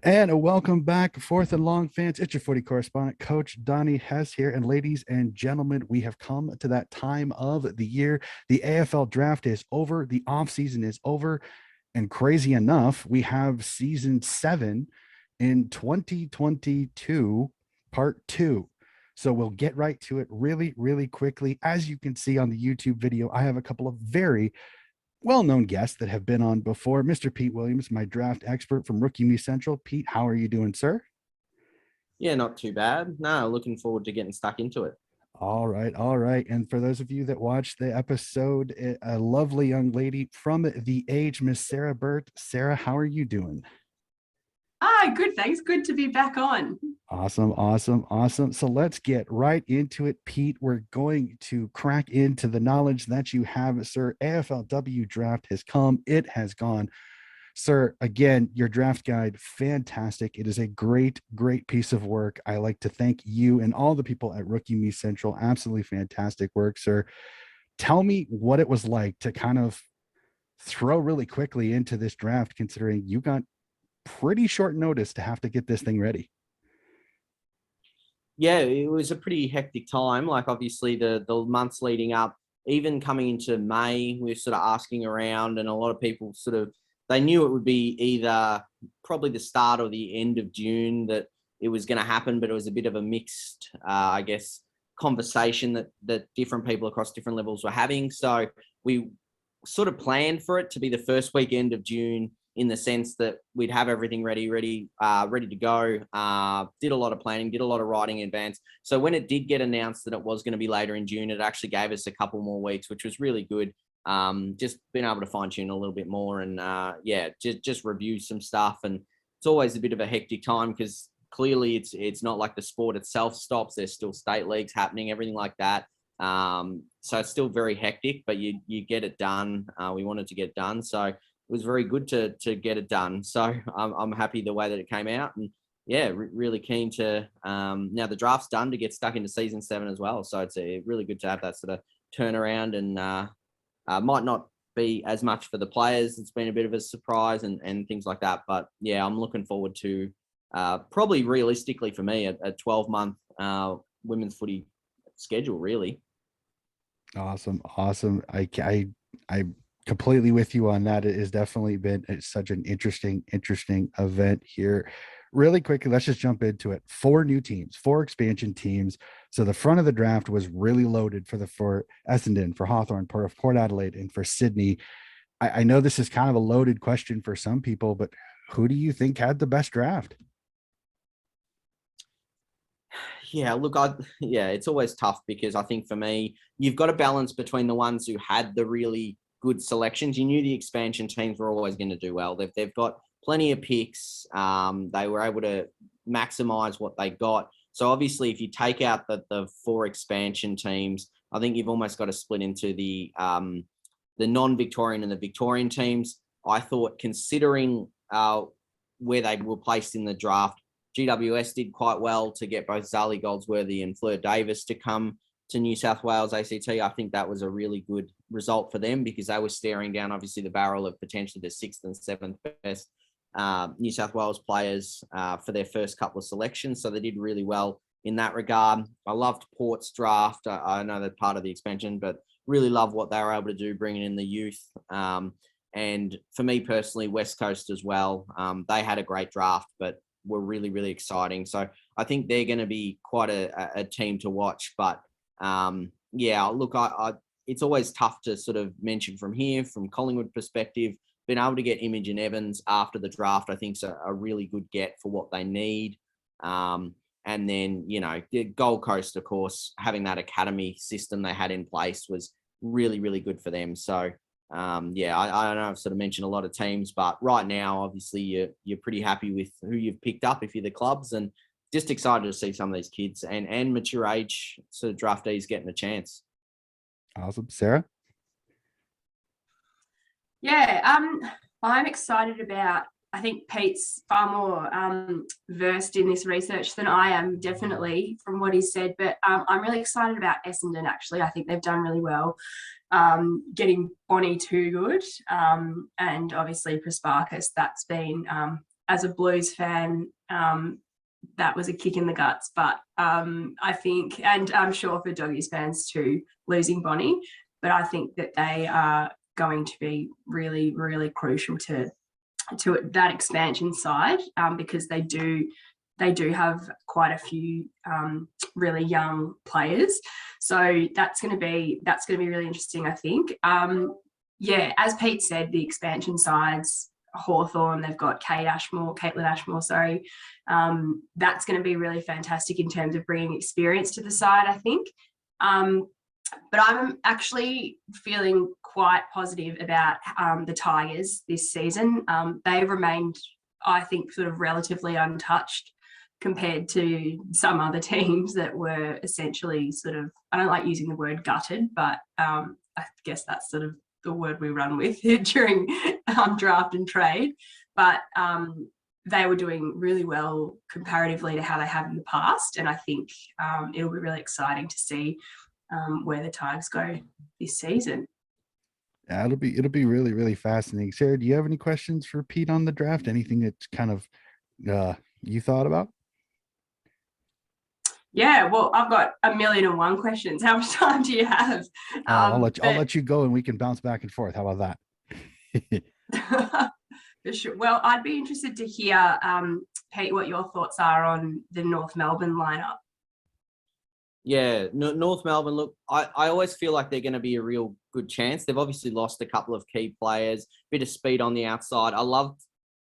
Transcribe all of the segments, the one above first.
And a welcome back, fourth and long fans. It's your footy correspondent, Coach Donnie Hess here. And ladies and gentlemen, we have come to that time of the year. The AFL draft is over. The offseason is over. And crazy enough, we have season 7 in 2022, part 2. So we'll get right to it really, really quickly. As you can see on the YouTube video, I have a couple of very well-known guests that have been on before. Mr. Pete Williams, my draft expert from Rookie Me Central. Pete, how are you doing, sir? Yeah, not too bad. No, looking forward to getting stuck into it. All right, all right. And for those of you that watched the episode, a lovely young lady from the age, Miss Sarah Burt. Sarah, how are you doing? Good, thanks. Good to be back on. Awesome, awesome, awesome. So let's get right into it, Pete. We're going to crack into the knowledge that you have, sir. AFLW draft has come. It has gone. Sir, again, your draft guide, fantastic. It is a great, great piece of work. I like to thank you and all the people at Rookie Me Central. Absolutely fantastic work, sir. Tell me what it was like to kind of throw really quickly into this draft, considering you got pretty short notice to have to get this thing ready. Yeah, it was a pretty hectic time. Like obviously the months leading up, even coming into May, we were sort of asking around, and a lot of people they knew it would be either probably the start or the end of June that it was going to happen, but it was a bit of a mixed, I guess, conversation that different people across different levels were having. So we sort of planned for it to be the first weekend of June, in the sense that we'd have everything ready to go. Did a lot of planning, did a lot of writing in advance. So when it did get announced that it was going to be later in June, it actually gave us a couple more weeks, which was really good. Just being able to fine tune a little bit more and just review some stuff. And it's always a bit of a hectic time because clearly it's not like the sport itself stops. There's still state leagues happening, everything like that. So it's still very hectic, but you get it done. We wanted to get it done. So it was very good to get it done. So I'm happy the way that it came out, and really keen to now the draft's done, to get stuck into season 7 as well. So it's really good to have that sort of turnaround, and might not be as much for the players. It's been a bit of a surprise and things like that. But yeah, I'm looking forward to probably realistically for me a 12-month women's footy schedule, really. Awesome. I completely with you on that. It has definitely been such an interesting event here. Really quickly, let's just jump into it. 4 new teams, 4 expansion teams. So the front of the draft was really loaded for Essendon, for Hawthorn, for Port Adelaide, and for Sydney. I know this is kind of a loaded question for some people, but who do you think had the best draft? Yeah, look, it's always tough because I think for me, you've got a balance between the ones who had the really good selections. You knew the expansion teams were always going to do well. They've got plenty of picks. They were able to maximize what they got. So obviously, if you take out the 4 expansion teams, I think you've almost got to split into the non-Victorian and the Victorian teams. I thought, considering where they were placed in the draft, GWS did quite well to get both Zali Goldsworthy and Fleur Davis to come to New South Wales ACT. I think that was a really good result for them because they were staring down, obviously, the barrel of potentially the 6th and 7th best New South Wales players for their first couple of selections. So they did really well in that regard. I loved Port's draft. I know they're part of the expansion, but really love what they were able to do, bringing in the youth. And for me personally, West Coast as well. They had a great draft, but were really, really exciting. So I think they're going to be quite a team to watch. But look, it's always tough to sort of mention from here, from Collingwood perspective. Being able to get Imogen Evans after the draft, I think, is a really good get for what they need. And then, the Gold Coast, of course, having that academy system they had in place was really, really good for them. So, I know I've sort of mentioned a lot of teams, but right now, obviously, you're pretty happy with who you've picked up if you're the clubs, and just excited to see some of these kids and mature age sort of draftees getting a chance. Awesome. Sarah? Yeah, I'm excited about, I think Pete's far more versed in this research than I am, definitely, from what he said, but I'm really excited about Essendon, actually. I think they've done really well getting Bonnie too good, and obviously Prasparkas, that's been as a Blues fan, that was a kick in the guts. But I think, and I'm sure for Doggies fans too, losing Bonnie, but I think that they are going to be really, really crucial to that expansion side, because they do have quite a few really young players. So that's going to be really interesting, I think. As Pete said, the expansion sides, Hawthorn, they've got Caitlin Ashmore, sorry. That's going to be really fantastic in terms of bringing experience to the side, I think. But I'm actually feeling quite positive about the Tigers this season. They've remained, I think, sort of relatively untouched compared to some other teams that were essentially sort of, I don't like using the word gutted, but I guess that's sort of the word we run with during draft and trade. But they were doing really well comparatively to how they have in the past. And I think it'll be really exciting to see where the Tigers go this season. Yeah, it'll be really, really fascinating. Sarah, do you have any questions for Pete on the draft? Anything that's kind of you thought about? Yeah, well, I've got 1,000,001 questions. How much time do you have? I'll let you go and we can bounce back and forth. How about that? For sure. Well, I'd be interested to hear, Pete, what your thoughts are on the North Melbourne lineup. Yeah, North Melbourne, look, I always feel like they're going to be a real good chance. They've obviously lost a couple of key players, bit of speed on the outside. I loved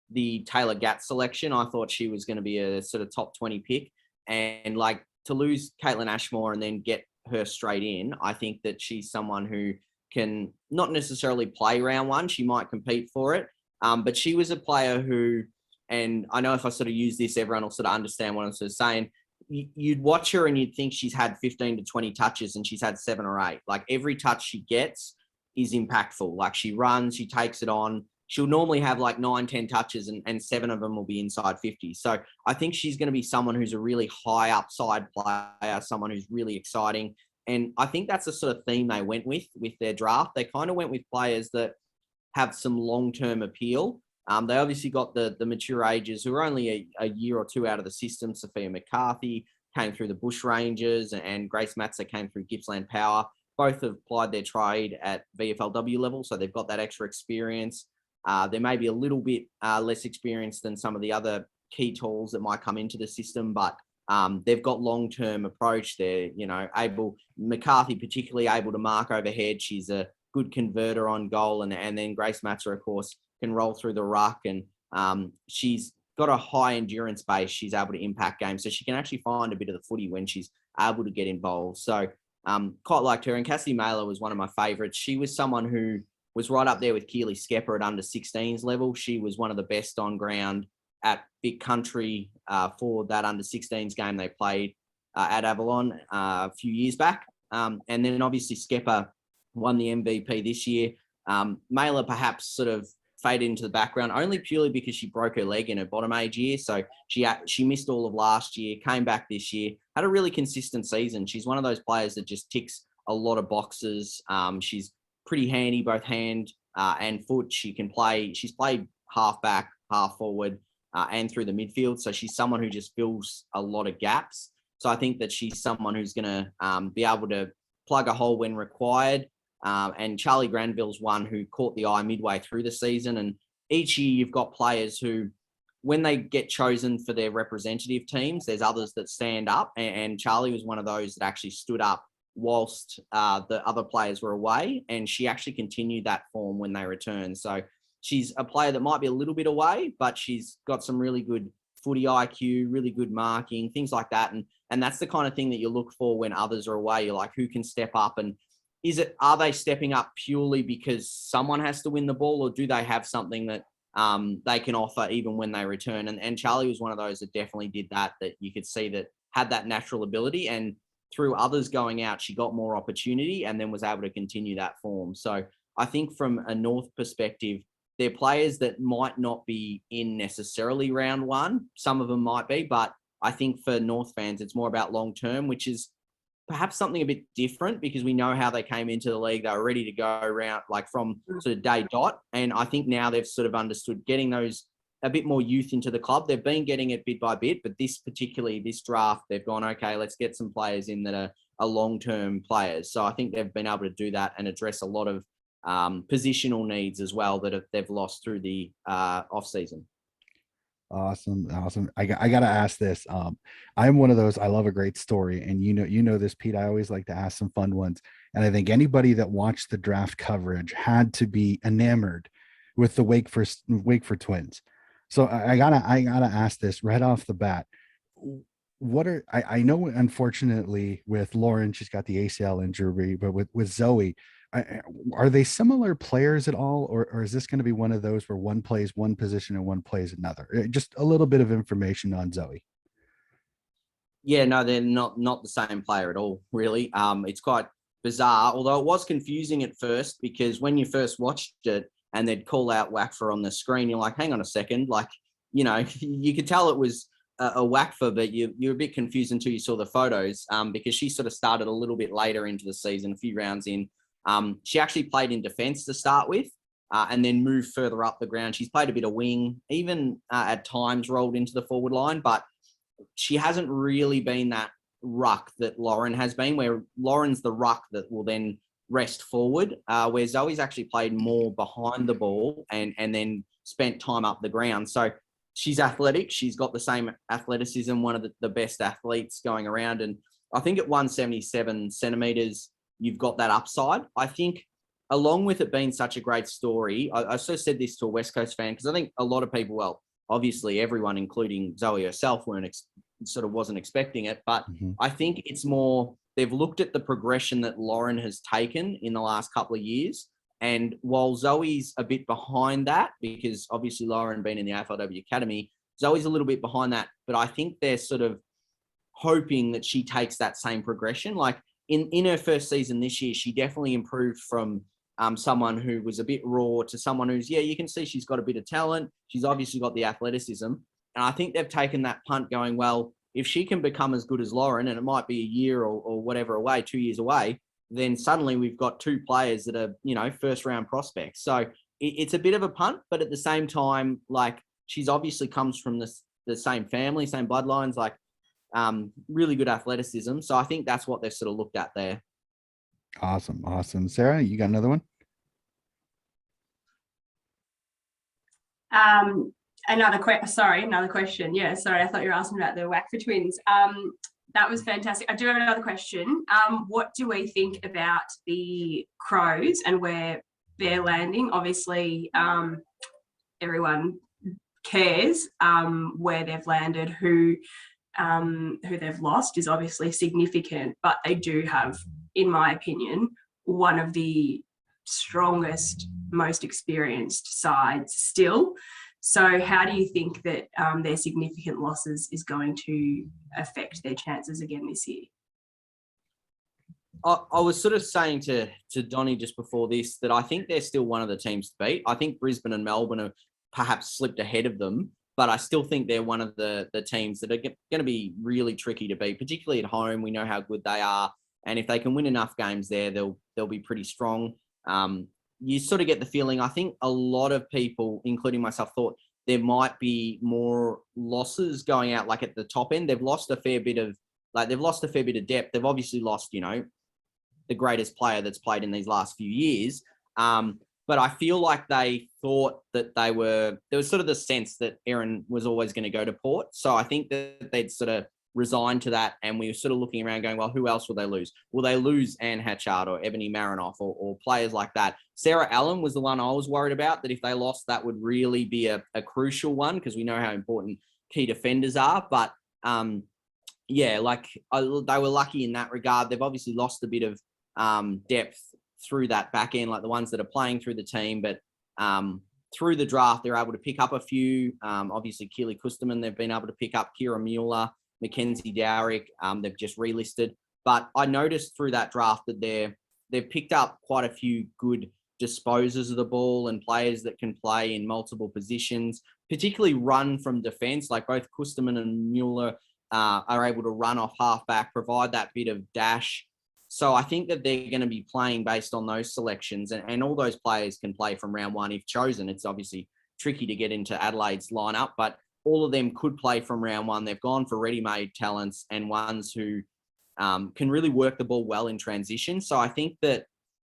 the Taylor Gatt selection. I thought she was going to be a sort of top 20 pick. And like to lose Caitlin Ashmore and then get her straight in, I think that she's someone who can not necessarily play round one. She might compete for it. But she was a player who, and I know if I sort of use this, everyone will sort of understand what I'm sort of saying. You'd watch her and you'd think she's had 15 to 20 touches and she's had 7 or 8. Like every touch she gets is impactful. Like she runs, she takes it on. She'll normally have like 9, 10 touches and 7 of them will be inside 50. So I think she's going to be someone who's a really high upside player, someone who's really exciting. And I think that's the sort of theme they went with their draft. They kind of went with players that have some long-term appeal. They obviously got the mature ages who are only a year or two out of the system. Sophia McCarthy came through the Bush Rangers and Grace Matzer came through Gippsland Power. Both have applied their trade at VFLW level, so they've got that extra experience. They may be a little bit less experienced than some of the other key tools that might come into the system, but they've got long-term approach. They're, able, McCarthy particularly able to mark overhead. She's a good converter on goal. And then Grace Matzer, of course, can roll through the ruck. And she's got a high endurance base. She's able to impact games. So she can actually find a bit of the footy when she's able to get involved. So quite liked her. And Cassie Mailer was one of my favourites. She was someone who was right up there with Keely Skepper at under 16s level. She was one of the best on ground at Big Country for that under 16s game they played at Avalon a few years back. And then obviously Skepper won the MVP this year. Mailer perhaps sort of faded into the background only purely because she broke her leg in her bottom age year. So she missed all of last year, came back this year, had a really consistent season. She's one of those players that just ticks a lot of boxes. She's pretty handy, both hand and foot. She can play. She's played half back, half forward, and through the midfield. So she's someone who just fills a lot of gaps. So I think that she's someone who's going to be able to plug a hole when required. And Charlie Granville's one who caught the eye midway through the season. And each year you've got players who, when they get chosen for their representative teams, there's others that stand up. And Charlie was one of those that actually stood up whilst the other players were away. And she actually continued that form when they returned. So she's a player that might be a little bit away, but she's got some really good footy IQ, really good marking, things like that. And that's the kind of thing that you look for when others are away. You're like, who can step up? And are they stepping up purely because someone has to win the ball, or do they have something that they can offer even when they return? And Charlie was one of those that definitely did that you could see that had that natural ability. And through others going out, she got more opportunity and then was able to continue that form. So I think from a North perspective, they're players that might not be in necessarily round one. Some of them might be, but I think for North fans, it's more about long-term, which is perhaps something a bit different because we know how they came into the league. They were ready to go around like from sort of day dot. And I think now they've sort of understood getting those a bit more youth into the club. They've been getting it bit by bit, but this draft, they've gone, okay, let's get some players in that are long-term players. So I think they've been able to do that and address a lot of positional needs as well that they've lost through the off-season. Awesome. I got to ask this. I'm one of those, I love a great story. And you know this, Pete, I always like to ask some fun ones. And I think anybody that watched the draft coverage had to be enamored with the Wakeford twins. So I gotta ask this right off the bat. I know, unfortunately, with Lauren, she's got the ACL injury, but with Zoe, are they similar players at all, or is this going to be one of those where one plays one position and one plays another? Just a little bit of information on Zoe. Yeah, no, they're not the same player at all, really. It's quite bizarre, although it was confusing at first, because when you first watched it and they'd call out Wackfer on the screen, you're like, hang on a second, like, you know, you could tell it was a Wackfer, but you're a bit confused until you saw the photos, because she sort of started a little bit later into the season, a few rounds in. She actually played in defence to start with, and then moved further up the ground. She's played a bit of wing, even at times rolled into the forward line, but she hasn't really been that ruck that Lauren has been, where Lauren's the ruck that will then rest forward, where Zoe's actually played more behind the ball and then spent time up the ground. So she's athletic. She's got the same athleticism, one of the best athletes going around. And I think at 177 centimetres, you've got that upside. I think along with it being such a great story, I sort of said this to a West Coast fan, because I think a lot of people, well, obviously everyone, including Zoe herself, wasn't expecting it. But I think it's more, they've looked at the progression that Lauren has taken in the last couple of years. And while Zoe's a bit behind that, because obviously Lauren being in the AFLW Academy, Zoe's a little bit behind that. But I think they're sort of hoping that she takes that same progression. Like in her first season this year, she definitely improved from someone who was a bit raw to someone who's, you can see she's got a bit of talent. She's obviously got the athleticism. And I think they've taken that punt going, well, if she can become as good as Lauren, and it might be a year or whatever away, 2 years away, then suddenly we've got two players that are, first round prospects. So it's a bit of a punt, but at the same time, like, she's obviously comes from the same family, same bloodlines, like really good athleticism. So I think that's what they've sort of looked at there. Awesome. Sarah, you got another one? Another question. Yeah, sorry, I thought you were asking about the Wackfer twins. That was fantastic. I do have another question. What do we think about the Crows and where they're landing? Obviously, everyone cares where they've landed. Who they've lost is obviously significant, but they do have, in my opinion, one of the strongest, most experienced sides still. So how do you think that their significant losses is going to affect their chances again this year? I was sort of saying to Donnie just before this that I think they're still one of the teams to beat. I think Brisbane and Melbourne have perhaps slipped ahead of them, but I still think they're one of the teams that are going to be really tricky to beat, particularly at home. We know how good they are. And if they can win enough games there, they'll be pretty strong. You sort of get the feeling, I think a lot of people, including myself, thought there might be more losses going out, like at the top end. They've lost a fair bit of depth. They've obviously lost, the greatest player that's played in these last few years. But I feel like they thought that there was sort of the sense that Erin was always going to go to Port. So I think that they'd sort of resigned to that, and we were sort of looking around going, well, who else will they lose? Will they lose Anne Hatchard or Ebony Marinoff or players like that? Sarah Allen was the one I was worried about, that if they lost, that would really be a crucial one, because we know how important key defenders are. But they were lucky in that regard. They've obviously lost a bit of depth through that back end, like the ones that are playing through the team. But through the draft, they're able to pick up a few. Obviously, Keely Kusterman, they've been able to pick up Kira Mueller, Mackenzie Dowrick, they've just relisted. But I noticed through that draft that they've picked up quite a few good disposers of the ball and players that can play in multiple positions, particularly run from defence. Like both Kusterman and Mueller are able to run off halfback, provide that bit of dash. So I think that they're going to be playing based on those selections, and all those players can play from round one if chosen. It's obviously tricky to get into Adelaide's lineup, but all of them could play from round one. They've gone for ready-made talents and ones who can really work the ball well in transition. So I think that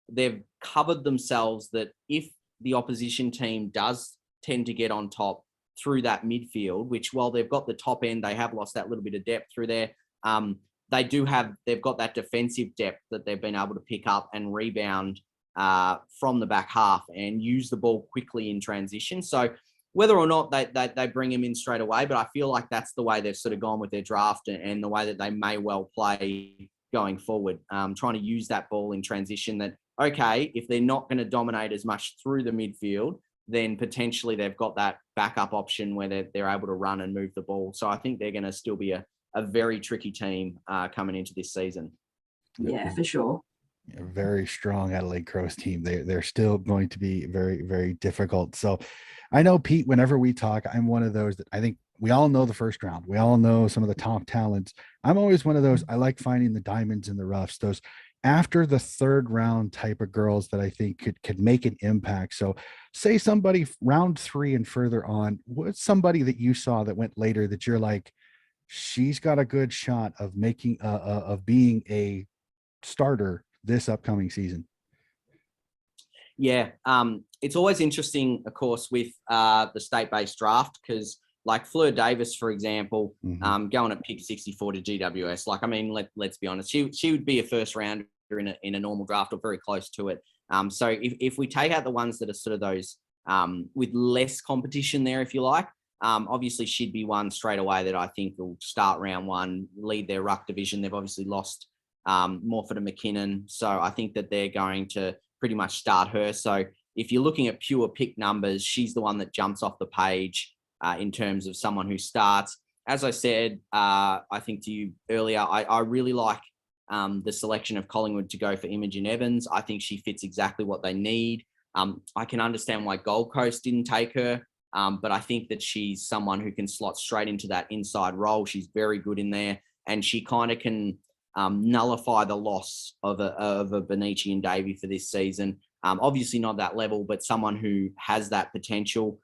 they've covered themselves that if the opposition team does tend to get on top through that midfield, which while they've got the top end, they have lost that little bit of depth through there. They've got that defensive depth that they've been able to pick up and rebound from the back half and use the ball quickly in transition. So whether or not they bring him in straight away, but I feel like that's the way they've sort of gone with their draft and the way that they may well play going forward, trying to use that ball in transition that, okay, if they're not going to dominate as much through the midfield, then potentially they've got that backup option where they're able to run and move the ball. So I think they're going to still be a very tricky team coming into this season. Yeah, for sure. A very strong Adelaide Crows team. They're still going to be very, very difficult. So I know, Pete, whenever we talk, I'm one of those that I think we all know the first round. We all know some of the top talents. I'm always one of those, I like finding the diamonds in the roughs, those after the third round type of girls that I think could make an impact. So say somebody round 3 and further on, what's somebody that you saw that went later that you're like, she's got a good shot of making of being a starter this upcoming season? Yeah, it's always interesting, of course, with the state-based draft, because like Fleur Davis, for example, going at pick 64 to GWS, like, I mean, let's be honest, she would be a first rounder in a normal draft or very close to it. So if we take out the ones that are sort of those with less competition there, if you like, obviously she'd be one straight away that I think will start round 1, lead their ruck division. They've obviously lost Morford and McKinnon, so I think that they're going to pretty much start her. So if you're looking at pure pick numbers, she's the one that jumps off the page in terms of someone who starts. As I said, I think to you earlier, I really like the selection of Collingwood to go for Imogen Evans. I think she fits exactly what they need. I can understand why Gold Coast didn't take her, but I think that she's someone who can slot straight into that inside role. She's very good in there, and she kind of can nullify the loss of a Benici and Davey for this season. Obviously not that level, but someone who has that potential.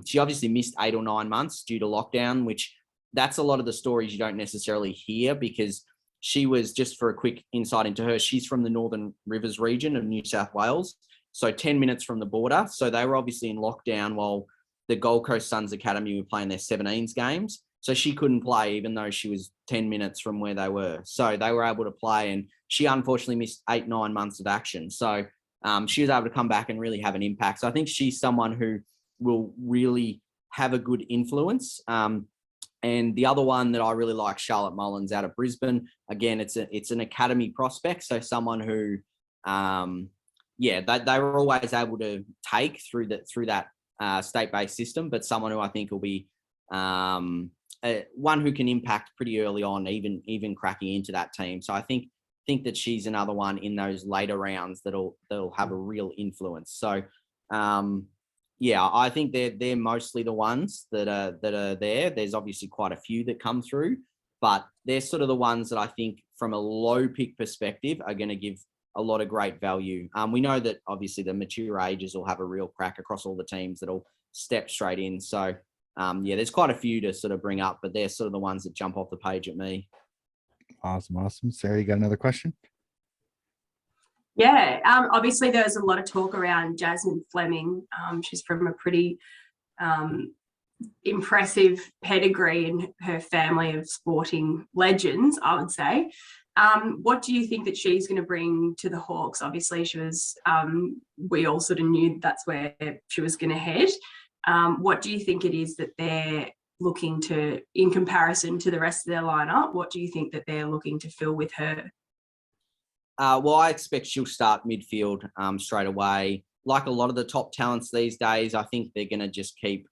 She obviously missed 8 or 9 months due to lockdown, which that's a lot of the stories you don't necessarily hear, because she was, just for a quick insight into her, she's from the Northern Rivers region of New South Wales, so 10 minutes from the border. So they were obviously in lockdown while the Gold Coast Suns Academy were playing their 17s games. So she couldn't play even though she was 10 minutes from where they were. So they were able to play, and she unfortunately missed 8-9 months of action. So she was able to come back and really have an impact. So I think she's someone who will really have a good influence. And the other one that I really like, Charlotte Mullins out of Brisbane. Again, it's an academy prospect. So someone who, they were always able to take through that state-based system, but someone who I think will be one who can impact pretty early on, even cracking into that team. So I think that she's another one in those later rounds that'll have a real influence. So I think they're mostly the ones that are there. There's obviously quite a few that come through, but they're sort of the ones that I think from a low pick perspective are going to give a lot of great value. We know that obviously the mature ages will have a real crack across all the teams that'll step straight in. So there's quite a few to sort of bring up, but they're sort of the ones that jump off the page at me. Awesome. Sarah, you got another question? Yeah, obviously there's a lot of talk around Jasmine Fleming. She's from a pretty impressive pedigree in her family of sporting legends, I would say. What do you think that she's going to bring to the Hawks? Obviously, she was, we all sort of knew that's where she was going to head. What do you think it is that they're looking to, in comparison to the rest of their lineup, what do you think that they're looking to fill with her? Well, I expect she'll start midfield straight away. Like a lot of the top talents these days, I think they're going to just keep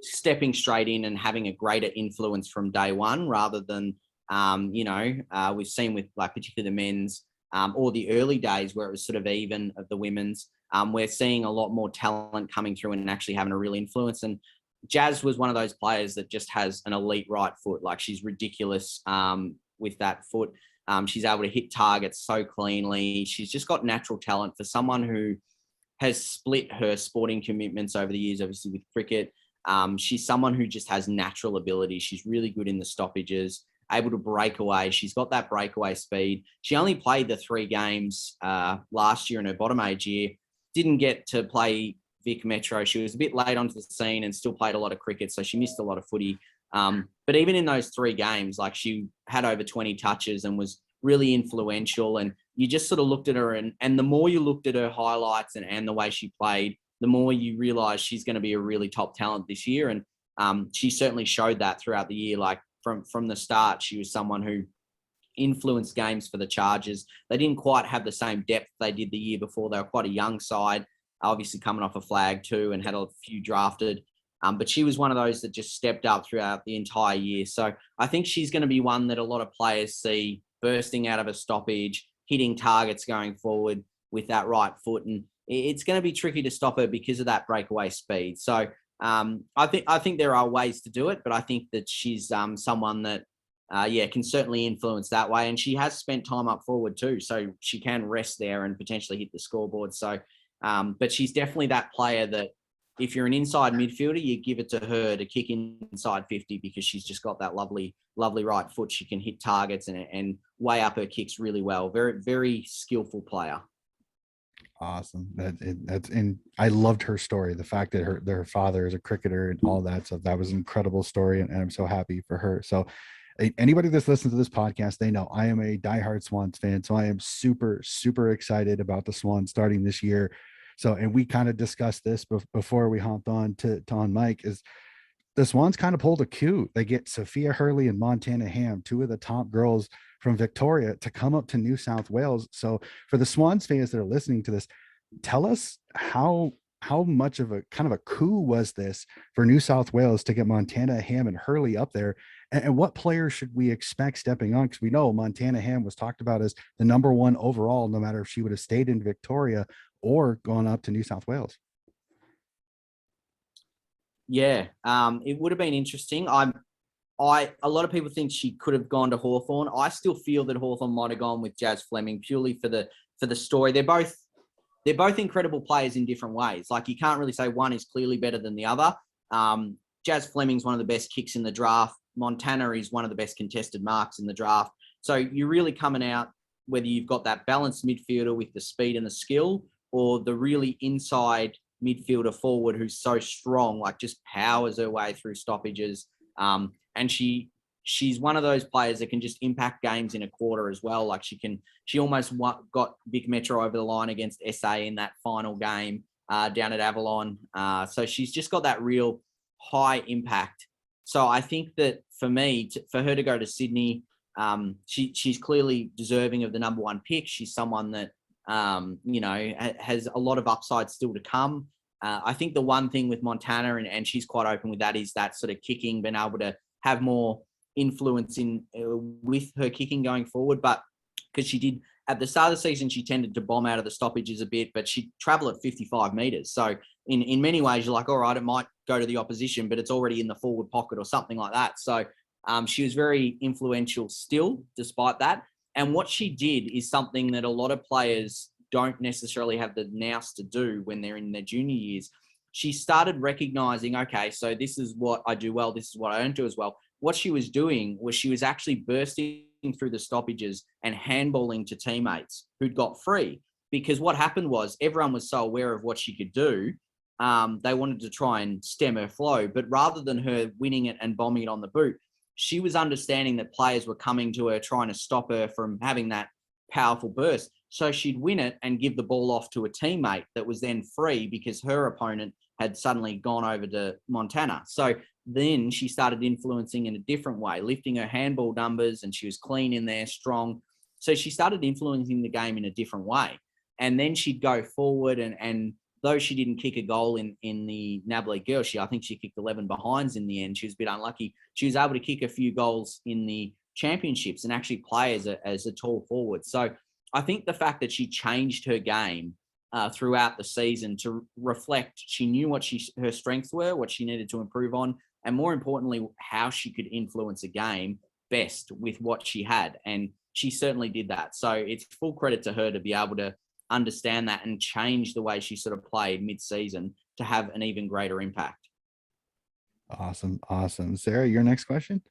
stepping straight in and having a greater influence from day one, rather than, we've seen with like particularly the men's or the early days where it was sort of even of the women's. We're seeing a lot more talent coming through and actually having a real influence. And Jazz was one of those players that just has an elite right foot. Like, she's ridiculous with that foot. She's able to hit targets so cleanly. She's just got natural talent for someone who has split her sporting commitments over the years, obviously with cricket. She's someone who just has natural ability. She's really good in the stoppages, able to break away. She's got that breakaway speed. She only played the 3 games last year in her bottom age year. Didn't get to play Vic Metro. She was a bit late onto the scene and still played a lot of cricket, so she missed a lot of footy. But even in those 3 games, like, she had over 20 touches and was really influential. And you just sort of looked at her, and the more you looked at her highlights and the way she played, the more you realize she's going to be a really top talent this year. And she certainly showed that throughout the year. Like, from the start, she was someone who influenced games for the Chargers. They didn't quite have the same depth they did the year before. They were quite a young side, obviously coming off a flag too, and had a few drafted. But she was one of those that just stepped up throughout the entire year. So I think she's going to be one that a lot of players see bursting out of a stoppage, hitting targets going forward with that right foot. And it's going to be tricky to stop her because of that breakaway speed. So I think there are ways to do it, but I think that she's someone that, can certainly influence that way. And she has spent time up forward too, so she can rest there and potentially hit the scoreboard. So, but she's definitely that player that if you're an inside midfielder, you give it to her to kick inside 50 because she's just got that lovely right foot. She can hit targets and weigh up her kicks really well. Very, very skillful player. Awesome. That's and I loved her story. The fact that her father is a cricketer and all that stuff. That was an incredible story, and I'm so happy for her. So anybody that's listened to this podcast, they know I am a diehard Swans fan. So I am super, super excited about the Swans starting this year. So, and we kind of discussed this before we hopped on to on Mike, is the Swans kind of pulled a coup. They get Sophia Hurley and Montana Ham, 2 of the top girls from Victoria, to come up to New South Wales. So for the Swans fans that are listening to this, tell us how much of a kind of a coup was this for New South Wales to get Montana Ham and Hurley up there, and what players should we expect stepping on? Because we know Montana Ham was talked about as the #1 overall, no matter if she would have stayed in Victoria or gone up to New South Wales. Yeah, it would have been interesting. A lot of people think she could have gone to Hawthorn. I still feel that Hawthorn might have gone with Jazz Fleming purely for the story. They're both incredible players in different ways. Like, you can't really say one is clearly better than the other. Jazz Fleming's one of the best kicks in the draft. Montana is one of the best contested marks in the draft. So you're really coming out whether you've got that balanced midfielder with the speed and the skill, or the really inside midfielder forward who's so strong, like just powers her way through stoppages. And she's one of those players that can just impact games in a quarter as well. Like, she almost got Vic Metro over the line against SA in that final game down at Avalon. So she's just got that real high impact. So I think that for me, for her to go to Sydney, she's clearly deserving of the #1 pick. She's someone that, has a lot of upside still to come. I think the one thing with Montana, and she's quite open with that, is that sort of kicking, being able to have more influence with her kicking going forward. But because she did at the start of the season, she tended to bomb out of the stoppages a bit, but she'd travel at 55 meters. So in many ways, you're like, all right, it might go to the opposition, but it's already in the forward pocket or something like that. So she was very influential still, despite that. And what she did is something that a lot of players don't necessarily have the nous to do when they're in their junior years. She started recognizing, okay, so this is what I do well, this is what I don't do as well. What she was doing was she was actually bursting through the stoppages and handballing to teammates who'd got free. Because what happened was everyone was so aware of what she could do, they wanted to try and stem her flow. But rather than her winning it and bombing it on the boot, she was understanding that players were coming to her, trying to stop her from having that powerful burst. So she'd win it and give the ball off to a teammate that was then free because her opponent had suddenly gone over to Montana. So then she started influencing in a different way, lifting her handball numbers, and she was clean in there, strong. So she started influencing the game in a different way. And then she'd go forward, and though she didn't kick a goal in the NAB League Girls, I think she kicked 11 behinds in the end. She was a bit unlucky. She was able to kick a few goals in the championships and actually play as a tall forward. So I think the fact that she changed her game throughout the season to reflect, she knew what her strengths were, what she needed to improve on, and more importantly, how she could influence a game best with what she had. And she certainly did that. So it's full credit to her to be able to understand that and change the way she sort of played mid-season to have an even greater impact. Awesome. Awesome. Sarah, your next question?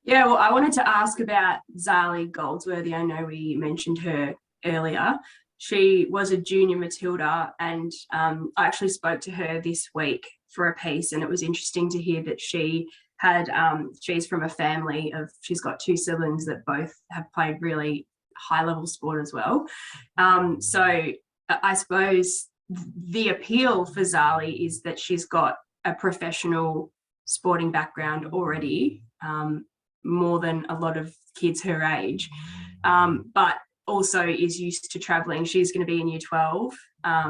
Yeah, well, I wanted to ask about Zali Goldsworthy. I know we mentioned her earlier. She was a junior Matilda, and I actually spoke to her this week for a piece, and it was interesting to hear that she had, she's from a family of, she's got 2 siblings that both have played really high level sport as well. So I suppose the appeal for Zali is that she's got a professional sporting background already, more than a lot of kids her age, but also is used to traveling. She's going to be in year 12.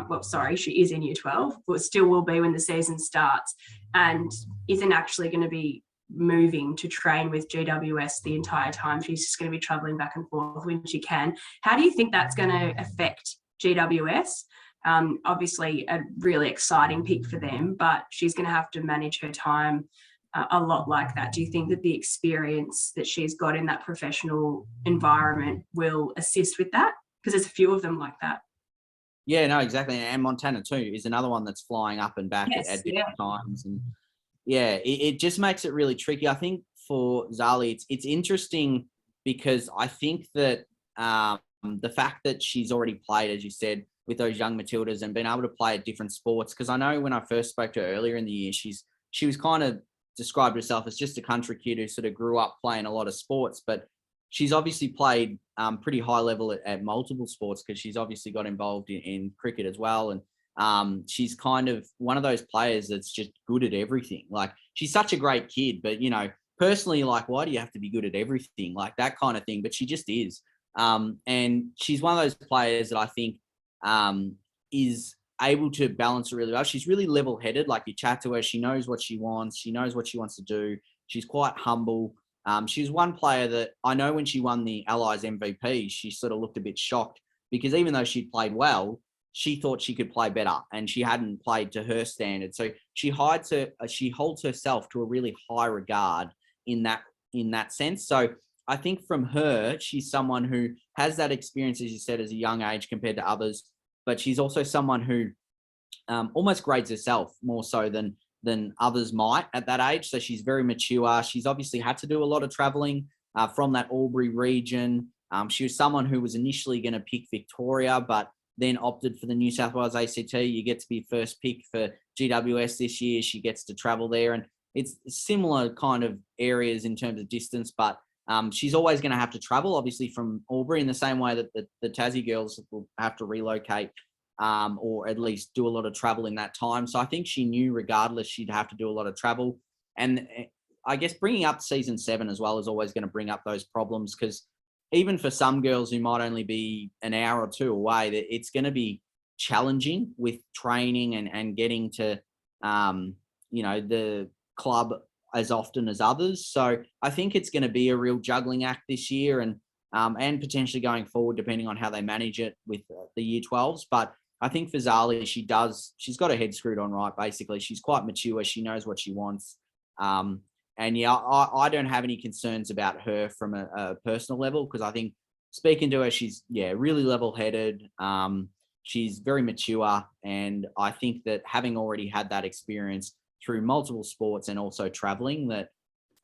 Well, sorry, she is in year 12, but still will be when the season starts, and isn't actually going to be moving to train with GWS the entire time. She's just going to be traveling back and forth when she can. How do you think that's going to affect GWS? Obviously a really exciting pick for them, but she's going to have to manage her time a lot like that. Do you think that the experience that she's got in that professional environment will assist with that? Because there's a few of them like that. Yeah, no, exactly. And Montana too is another one that's flying up and back at different times. And yeah, it just makes it really tricky. I think for Zali, it's interesting because I think that the fact that she's already played, as you said, with those young Matildas and been able to play at different sports. Because I know when I first spoke to her earlier in the year, she was kind of described herself as just a country kid who sort of grew up playing a lot of sports, but she's obviously played pretty high level at multiple sports because she's obviously got involved in cricket as well. And she's kind of one of those players that's just good at everything. Like, she's such a great kid, but, you know, personally, like, why do you have to be good at everything? Like that kind of thing. But she just is. And she's one of those players that I think is able to balance it really well. She's really level-headed. Like, you chat to her, she knows what she wants. She knows what she wants to do. She's quite humble. She's one player that I know when she won the Allies MVP, she sort of looked a bit shocked because even though she'd played well, she thought she could play better and she hadn't played to her standard. So she holds herself to a really high regard in that sense. So I think from her, she's someone who has that experience, as you said, as a young age compared to others, but she's also someone who almost grades herself more so than others might at that age. So she's very mature. She's obviously had to do a lot of traveling from that Albury region. She was someone who was initially going to pick Victoria, but then opted for the New South Wales ACT. You get to be first pick for GWS this year. She gets to travel there. And it's similar kind of areas in terms of distance, but she's always going to have to travel, obviously, from Albury in the same way that the Tassie girls will have to relocate or at least do a lot of travel in that time. So I think she knew regardless she'd have to do a lot of travel. And I guess bringing up season 7 as well is always going to bring up those problems because even for some girls who might only be an hour or 2 away, it's going to be challenging with training and getting to, the club as often as others. So I think it's going to be a real juggling act this year and potentially going forward, depending on how they manage it with the year 12s. But I think for Zali, she's got her head screwed on right, basically. She's quite mature. She knows what she wants. And yeah, I don't have any concerns about her from a personal level because I think speaking to her, she's, really level-headed. She's very mature. And I think that having already had that experience through multiple sports and also traveling, that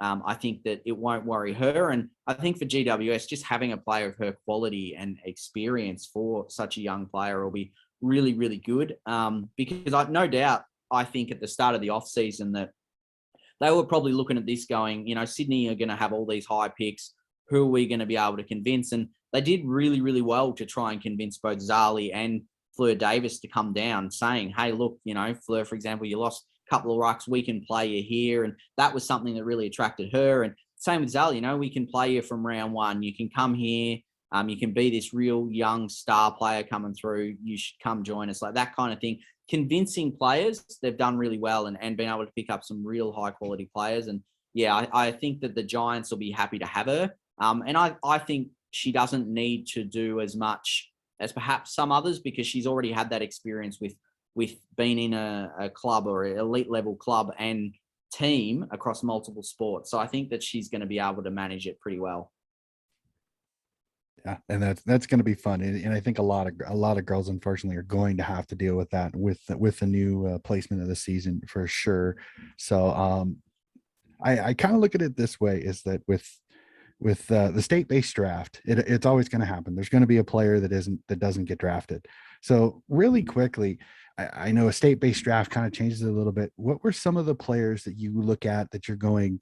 I think that it won't worry her. And I think for GWS, just having a player of her quality and experience for such a young player will be really, really good. Because no doubt, I think at the start of the off-season that they were probably looking at this going, Sydney are going to have all these high picks. Who are we going to be able to convince? And they did really, really well to try and convince both Zali and Fleur Davis to come down saying, hey, look, Fleur, for example, you lost a couple of rucks. We can play you here. And that was something that really attracted her. And same with Zali, we can play you from round 1. You can come here. You can be this real young star player coming through. You should come join us, like that kind of thing. Convincing players, they've done really well and been able to pick up some real high quality players. And yeah, I think that the Giants will be happy to have her. And I think she doesn't need to do as much as perhaps some others because she's already had that experience with being in a club or an elite level club and team across multiple sports. So I think that she's going to be able to manage it pretty well. Yeah, and that's going to be fun, and I think a lot of girls, unfortunately, are going to have to deal with that with the new placement of the season for sure. So, I kind of look at it this way: is that with the state-based draft, it's always going to happen. There's going to be a player that doesn't get drafted. So, really quickly, I know a state-based draft kind of changes it a little bit. What were some of the players that you look at that you're going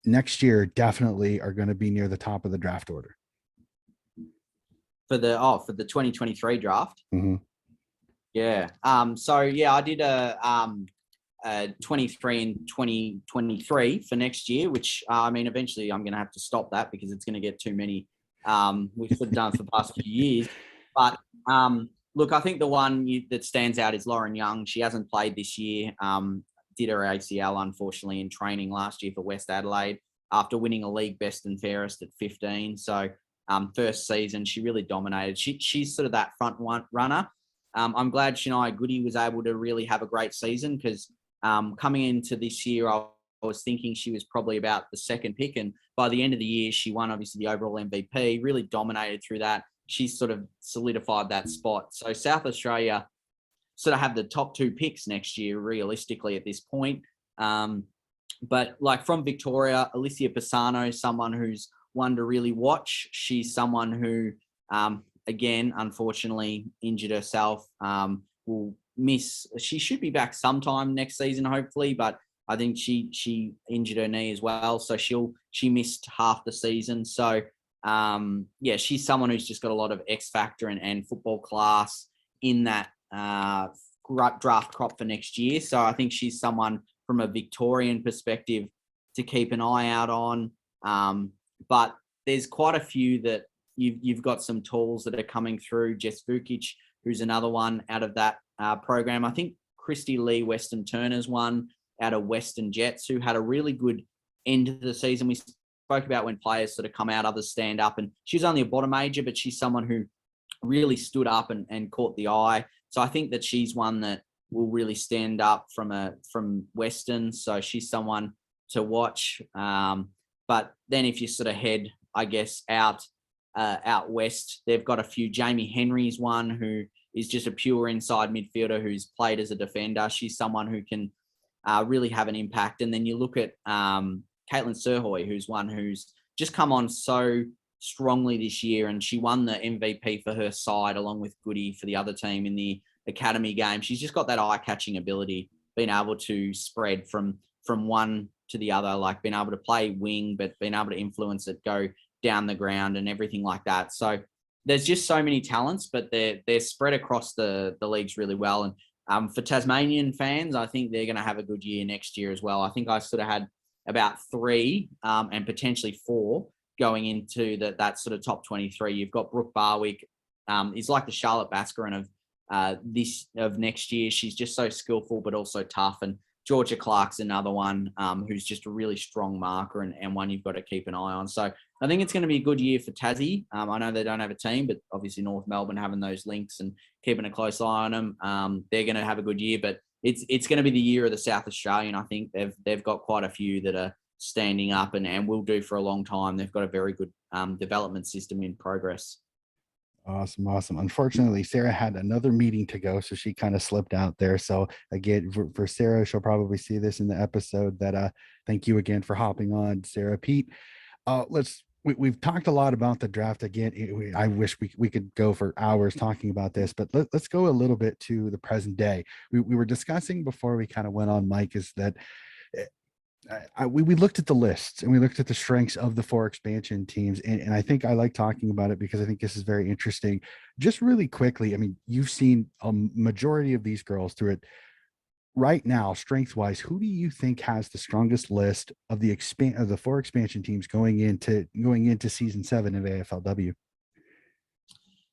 next year definitely are going to be near the top of the draft order? For the 2023 draft. Mm-hmm. Yeah. So yeah, I did a 23 and 2023 for next year, which I mean, eventually I'm going to have to stop that because it's going to get too many. We've sort of done for the past few years. But look, I think the one that stands out is Lauren Young. She hasn't played this year. Did her ACL, unfortunately, in training last year for West Adelaide after winning a league best and fairest at 15. So first season, she really dominated. She's sort of that front runner. I'm glad Shania Goody was able to really have a great season because coming into this year, I was thinking she was probably about the second pick. And by the end of the year, she won, obviously, the overall MVP, really dominated through that. She's sort of solidified that spot. So South Australia sort of have the top two picks next year, realistically, at this point. But like from Victoria, Alicia Pisano, someone who's one to really watch. She's someone who, again, unfortunately injured herself, will miss. She should be back sometime next season, hopefully, but I think she injured her knee as well. So she missed half the season. So yeah, she's someone who's just got a lot of X factor and football class in that draft crop for next year. So I think she's someone from a Victorian perspective to keep an eye out on. But there's quite a few that you've got some tools that are coming through. Jess Vukic, who's another one out of that program. I think Christy Lee Weston Turner's one out of Western Jets, who had a really good end of the season. We spoke about when players sort of come out, others stand up, and she's only a bottom major, but she's someone who really stood up and caught the eye. So I think that she's one that will really stand up from Western. So she's someone to watch. But then if you sort of head, I guess, out west, they've got a few. Jamie Henry's one who is just a pure inside midfielder who's played as a defender. She's someone who can really have an impact. And then you look at Caitlin Surhoy, who's one who's just come on so strongly this year, and she won the MVP for her side along with Goody for the other team in the academy game. She's just got that eye-catching ability, being able to spread from one to the other, like being able to play wing, but being able to influence it, go down the ground and everything like that. So there's just so many talents, but they're spread across the leagues really well. And for Tasmanian fans, I think they're going to have a good year next year as well. I think I sort of had about 3 and potentially 4 going into that sort of top 23. You've got Brooke Barwick, is like the Charlotte Bascarin of next year. She's just so skillful, but also tough. And Georgia Clark's another one who's just a really strong marker and one you've got to keep an eye on. So I think it's going to be a good year for Tassie. I know they don't have a team, but obviously North Melbourne having those links and keeping a close eye on them, they're going to have a good year. But it's going to be the year of the South Australian. I think they've got quite a few that are standing up and will do for a long time. They've got a very good development system in progress. Awesome. Unfortunately, Sarah had another meeting to go, so she kind of slipped out there. So again, for Sarah, she'll probably see this in the episode. That thank you again for hopping on, Sarah. Pete, we've talked a lot about the draft. Again, I wish we could go for hours talking about this, but let's go a little bit to the present day. We were discussing before we kind of went on mic is that we looked at the lists and we looked at the strengths of the 4 expansion teams. And I think I like talking about it because I think this is very interesting. Just really quickly, I mean, you've seen a majority of these girls through it. Right now, strength wise, who do you think has the strongest list of the 4 expansion teams going into season 7 of AFLW?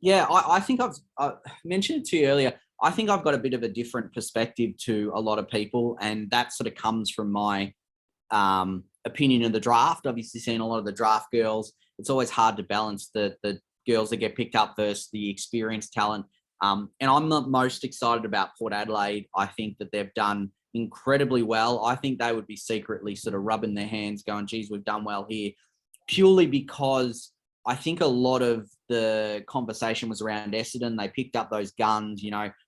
Yeah, I think I've mentioned it to you earlier. I think I've got a bit of a different perspective to a lot of people, and that sort of comes from my opinion of the draft. Obviously, seeing a lot of the draft girls, it's always hard to balance the girls that get picked up versus the experienced talent. And I'm the most excited about Port Adelaide. I think that they've done incredibly well. I think they would be secretly sort of rubbing their hands going, geez, we've done well here, purely because I think a lot of the conversation was around Essendon. They picked up those guns,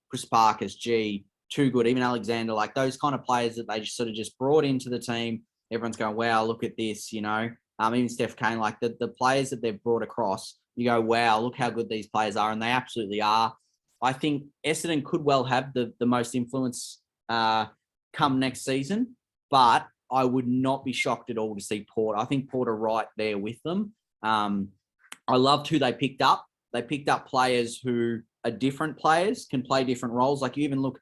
Chris Parker's too good. Even Alexander, like those kind of players that they just brought into the team. Everyone's going, wow, look at this, even Steph Kane, like the players that they've brought across, you go, wow, look how good these players are. And they absolutely are. I think Essendon could well have the most influence come next season, but I would not be shocked at all to see Port. I think Port are right there with them. I loved who they picked up. They picked up players who are different players, can play different roles. Like you even look,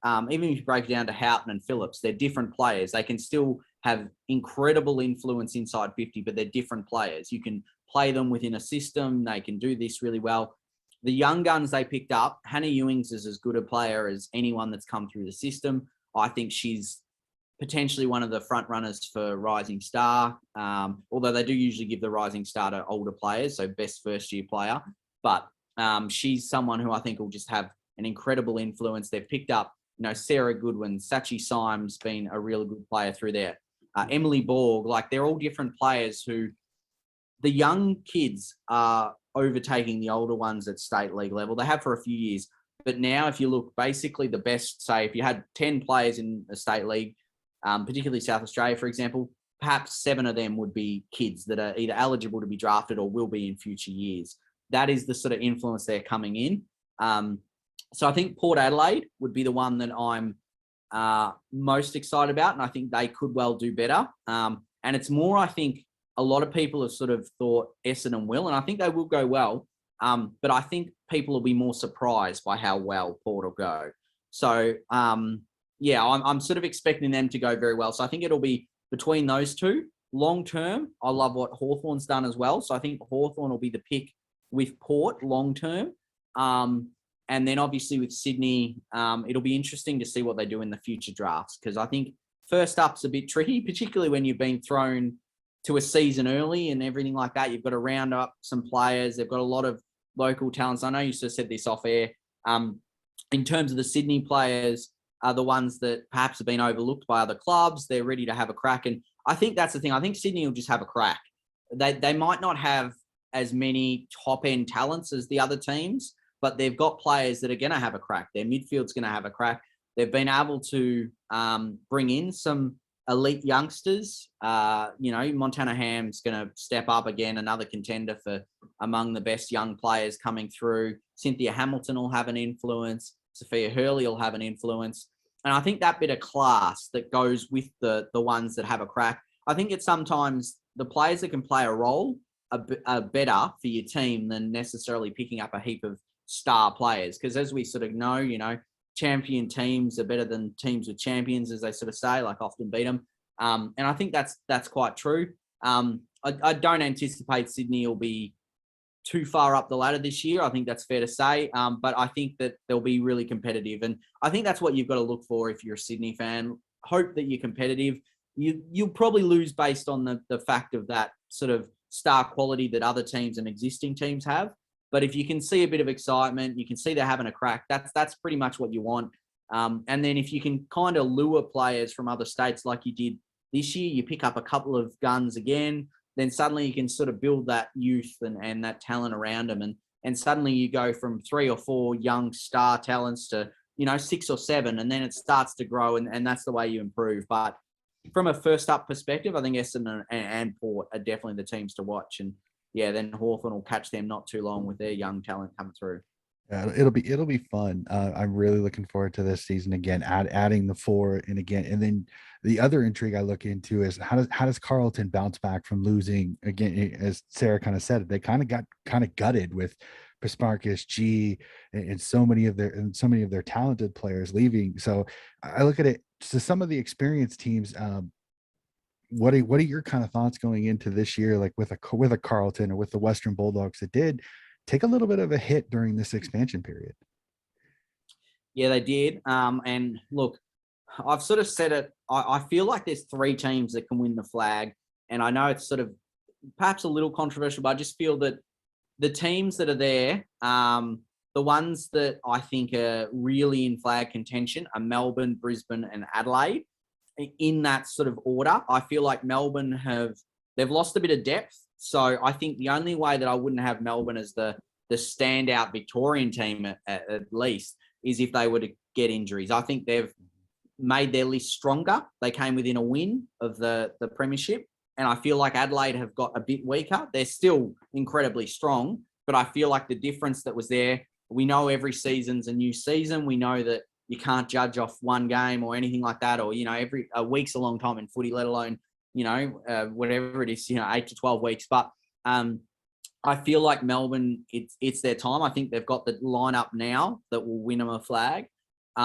even if you break it down to Houghton and Phillips, they're different players. They can still have incredible influence inside 50, but they're different players. You can play them within a system. They can do this really well. The young guns they picked up, Hannah Ewings is as good a player as anyone that's come through the system. I think she's potentially one of the front runners for Rising Star, although they do usually give the Rising Star to older players, so best first-year player. But she's someone who I think will just have an incredible influence. They've picked up, Sarah Goodwin, Sachi Symes been a really good player through there. Emily Borg, like they're all different players who the young kids are overtaking the older ones at state league level. They have for a few years. But now if you look, basically the best, say, if you had 10 players in a state league, particularly South Australia, for example, perhaps 7 of them would be kids that are either eligible to be drafted or will be in future years. That is the sort of influence they're coming in. So I think Port Adelaide would be the one that I'm most excited about, and I think they could well do better. And it's more, I think, a lot of people have sort of thought Essendon will, and I think they will go well. But I think people will be more surprised by how well Port will go. So, I'm sort of expecting them to go very well. So I think it'll be between those two. Long term, I love what Hawthorn's done as well. So I think Hawthorn will be the pick with Port long term. And then obviously with Sydney, it'll be interesting to see what they do in the future drafts, because I think first up's a bit tricky, particularly when you've been thrown to a season early and everything like that. You've got to round up some players. They've got a lot of local talents. I know you sort of said this off air. In terms of the Sydney players, are the ones that perhaps have been overlooked by other clubs. They're ready to have a crack. And I think that's the thing. I think Sydney will just have a crack. They might not have as many top-end talents as the other teams, but they've got players that are going to have a crack. Their midfield's going to have a crack. They've been able to bring in some elite youngsters. Montana Ham's going to step up again, another contender for among the best young players coming through. Cynthia Hamilton will have an influence. Sophia Hurley will have an influence. And I think that bit of class that goes with the ones that have a crack, I think it's sometimes the players that can play a role are better for your team than necessarily picking up a heap of star players. Because as we sort of know, champion teams are better than teams with champions, as they sort of say, like often beat them. And I think that's quite true. I don't anticipate Sydney will be too far up the ladder this year. I think that's fair to say. But I think that they'll be really competitive. And I think that's what you've got to look for if you're a Sydney fan. Hope that you're competitive. You'll probably lose based on the fact of that sort of star quality that other teams and existing teams have. But if you can see a bit of excitement, you can see they're having a crack, that's pretty much what you want. And then if you can kind of lure players from other states like you did this year, you pick up a couple of guns again, then suddenly you can sort of build that youth and that talent around them. And suddenly you go from 3 or 4 young star talents to, 6 or 7, and then it starts to grow, and that's the way you improve. But from a first up perspective, I think Essendon and Port are definitely the teams to watch. And yeah, then Hawthorn will catch them not too long with their young talent coming through. Yeah, it'll be fun. I'm really looking forward to this season again, adding the 4 in again. And then the other intrigue I look into is how does Carlton bounce back from losing again? As Sarah kind of said, they kind of got gutted with Prismarcus, G, and so many of their talented players leaving. So I look at it to some of the experienced teams. What are your kind of thoughts going into this year, like with a Carlton or with the Western Bulldogs that did take a little bit of a hit during this expansion period? Yeah, they did. And look, I've sort of said it. I feel like there's 3 teams that can win the flag. And I know it's sort of perhaps a little controversial, but I just feel that the teams that are there, the ones that I think are really in flag contention are Melbourne, Brisbane, and Adelaide. In that sort of order, I feel like Melbourne they've lost a bit of depth So I think the only way that I wouldn't have Melbourne as the standout Victorian team at least is if they were to get injuries. I think they've made their list stronger. They came within a win of the premiership. And I feel like Adelaide have got a bit weaker. They're still incredibly strong, but I feel like the difference that was there, we know every season's a new season. We know that you can't judge off one game or anything like that, or, every a week's a long time in footy, let alone, whatever it is, 8 to 12 weeks. But I feel like Melbourne, it's their time. I think they've got the lineup now that will win them a flag. So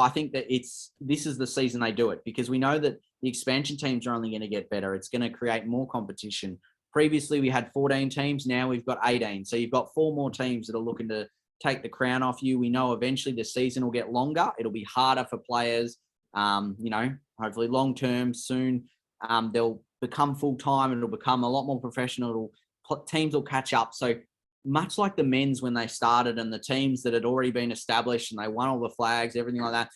I think that this is the season they do it, because we know that the expansion teams are only going to get better. It's going to create more competition. Previously, we had 14 teams. Now we've got 18. So you've got 4 more teams that are looking to take the crown off you. We know eventually the season will get longer. It'll be harder for players, hopefully long term soon. They'll become full-time and it'll become a lot more professional. Teams will catch up. So much like the men's when they started and the teams that had already been established and they won all the flags, everything like that,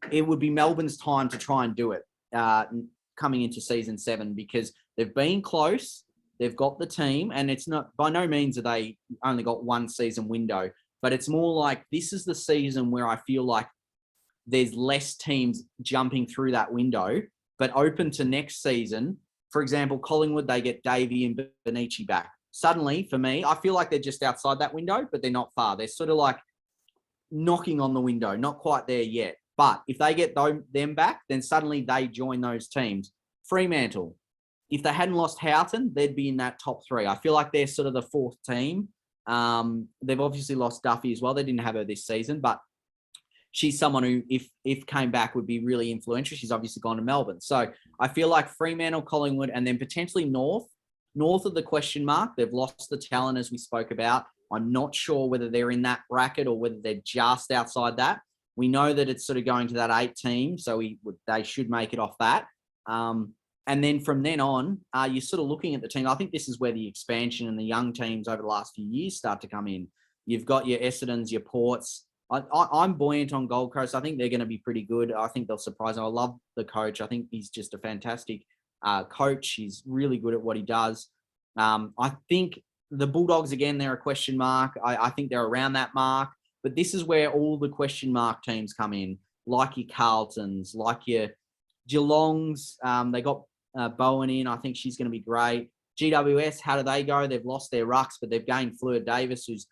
it would be Melbourne's time to try and do it coming into season 7, because they've been close. They've got the team, and it's not by no means that they only got one season window, but it's more like this is the season where I feel like there's less teams jumping through that window, but open to next season. For example, Collingwood, they get Davey and Benici back. Suddenly, for me, I feel like they're just outside that window, but they're not far. They're sort of like knocking on the window, not quite there yet. But if they get them back, then suddenly they join those teams. Fremantle, if they hadn't lost Houghton, they'd be in that top 3. I feel like they're sort of the 4th team. They've obviously lost Duffy as well. They didn't have her this season, but she's someone who, if came back, would be really influential. She's obviously gone to Melbourne. So I feel like Fremantle, Collingwood, and then potentially North of the question mark. They've lost the talent, as we spoke about. I'm not sure whether they're in that bracket or whether they're just outside that. We know that it's sort of going to that 8 team, so they should make it off that. And then from then on, you're sort of looking at the team. I think this is where the expansion and the young teams over the last few years start to come in. You've got your Essendons, your Ports. I'm buoyant on Gold Coast. I think they're going to be pretty good. I think they'll surprise me. I love the coach. I think he's just a fantastic coach. He's really good at what he does. I think the Bulldogs, again, they're a question mark. I think they're around that mark. But this is where all the question mark teams come in, like your Carltons, like your Geelongs. They got Bowen in. I think she's going to be great. GWS, how do they go? They've lost their rucks, but they've gained Fleur Davis, who's,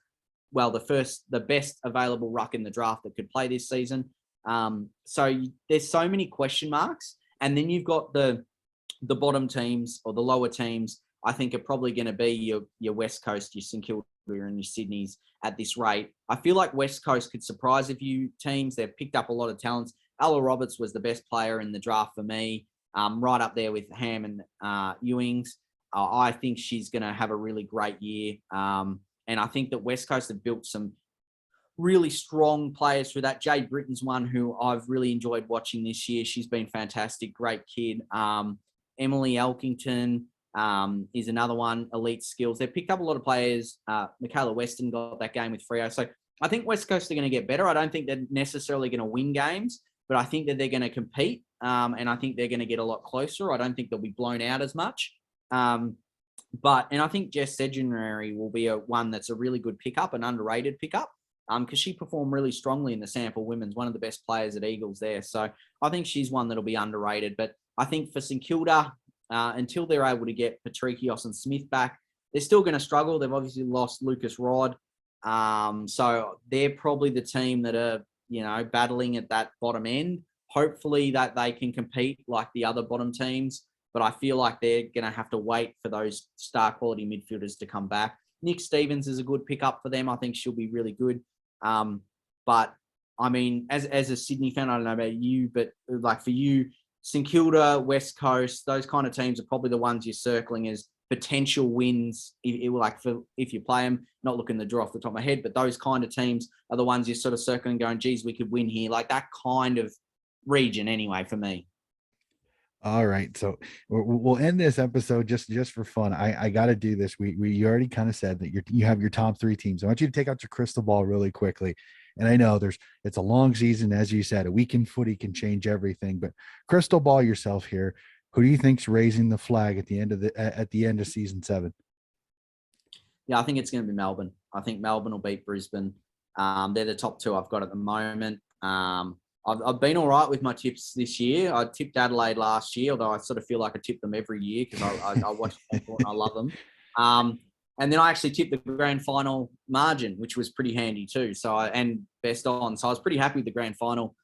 well, the best available ruck in the draft that could play this season. So there's so many question marks. And then you've got the bottom teams or the lower teams, I think are probably going to be your West Coast, your St Kilda and your Sydneys at this rate. I feel like West Coast could surprise a few teams. They've picked up a lot of talents. Ella Roberts was the best player in the draft for me, right up there with Ham and Ewings. I think she's going to have a really great year. And I think that West Coast have built some really strong players through that. Jade Britton's one who I've really enjoyed watching this year. She's been fantastic, great kid. Emily Elkington is another one, elite skills. They've picked up a lot of players. Michaela Weston got that game with Freo. So I think West Coast are going to get better. I don't think they're necessarily going to win games, but I think that they're going to compete, and I think they're going to get a lot closer. I don't think they'll be blown out as much. And I think Jess Sedgenary will be one that's a really good pickup, an underrated pickup, because she performed really strongly in the Sample Women's, one of the best players at Eagles there. So I think she's one that'll be underrated. But I think for St Kilda, until they're able to get Patrikios and Smith back, they're still going to struggle. They've obviously lost Lucas Rod. So they're probably the team that are, battling at that bottom end. Hopefully that they can compete like the other bottom teams, but I feel like they're going to have to wait for those star quality midfielders to come back. Nick Stevens is a good pickup for them. I think she'll be really good. But I mean, as a Sydney fan, I don't know about you, but like for you, St Kilda, West Coast, those kind of teams are probably the ones you're circling as potential wins. If you play them, not looking to draw off the top of my head, but those kind of teams are the ones you're sort of circling going, geez, we could win here. Like that kind of region anyway, for me. All right, so we'll end this episode just for fun. I got to do this. You already kind of said that you have your top 3 teams. I want you to take out your crystal ball really quickly. And I know it's a long season, as you said. A week in footy can change everything, but crystal ball yourself here. Who do you think's raising the flag at the end of season 7? Yeah, I think it's going to be Melbourne. I think Melbourne will beat Brisbane. They're the top 2 I've got at the moment. I've been all right with my tips this year. I tipped Adelaide last year, although I sort of feel like I tip them every year because I watch them and I love them. And then I actually tipped the grand final margin, which was pretty handy too. And best on. So I was pretty happy with the grand final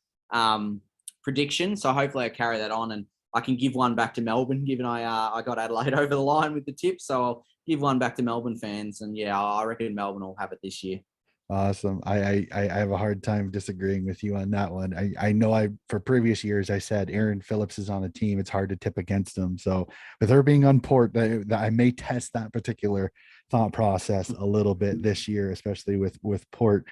prediction. So hopefully I carry that on and I can give one back to Melbourne, given I got Adelaide over the line with the tip. So I'll give one back to Melbourne fans. And yeah, I reckon Melbourne will have it this year. Awesome. I have a hard time disagreeing with you on that one. I know for previous years I said Aaron Phillips is on a team. It's hard to tip against him. So with her being on Port, I may test that particular thought process a little bit this year, especially with Port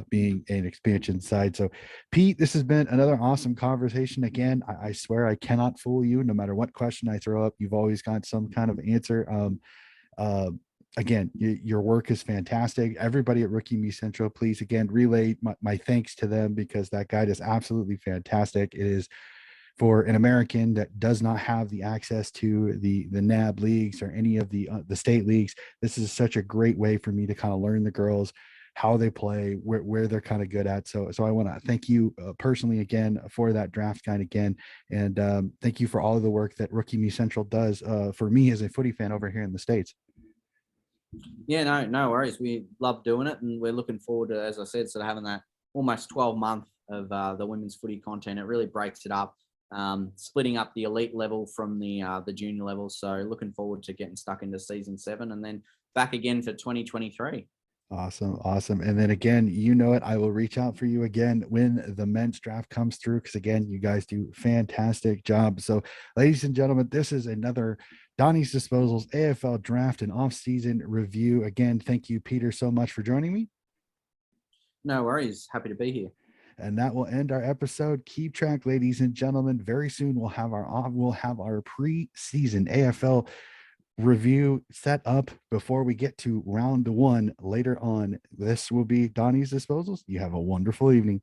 being an expansion side. So Pete, this has been another awesome conversation. Again, I swear I cannot fool you. No matter what question I throw up, you've always got some kind of answer. Again, your work is fantastic. Everybody at Rookie Me Central, please again relay my thanks to them, because that guide is absolutely fantastic. It is for an American that does not have the access to the NAB leagues or any of the state leagues. This is such a great way for me to kind of learn the girls, how they play, where they're kind of good at. So I want to thank you personally again for that draft guide again. And thank you for all of the work that Rookie Me Central does for me as a footy fan over here in the States. Yeah, no worries. We love doing it, and we're looking forward to, as I said, sort of having that almost 12 month of the women's footy content. It really breaks it up, splitting up the elite level from the junior level. So looking forward to getting stuck into season 7 and then back again for 2023. Awesome. And then again, you know it, I will reach out for you again when the men's draft comes through, because again, you guys do fantastic job. So ladies and gentlemen, this is another Donnie's Disposals AFL draft and off-season review. Again, thank you, Peter, so much for joining me. No worries. Happy to be here. And that will end our episode. Keep track, ladies and gentlemen. Very soon we'll have our pre-season AFL review set up before we get to round 1 later on. This will be Donnie's Disposals. You have a wonderful evening.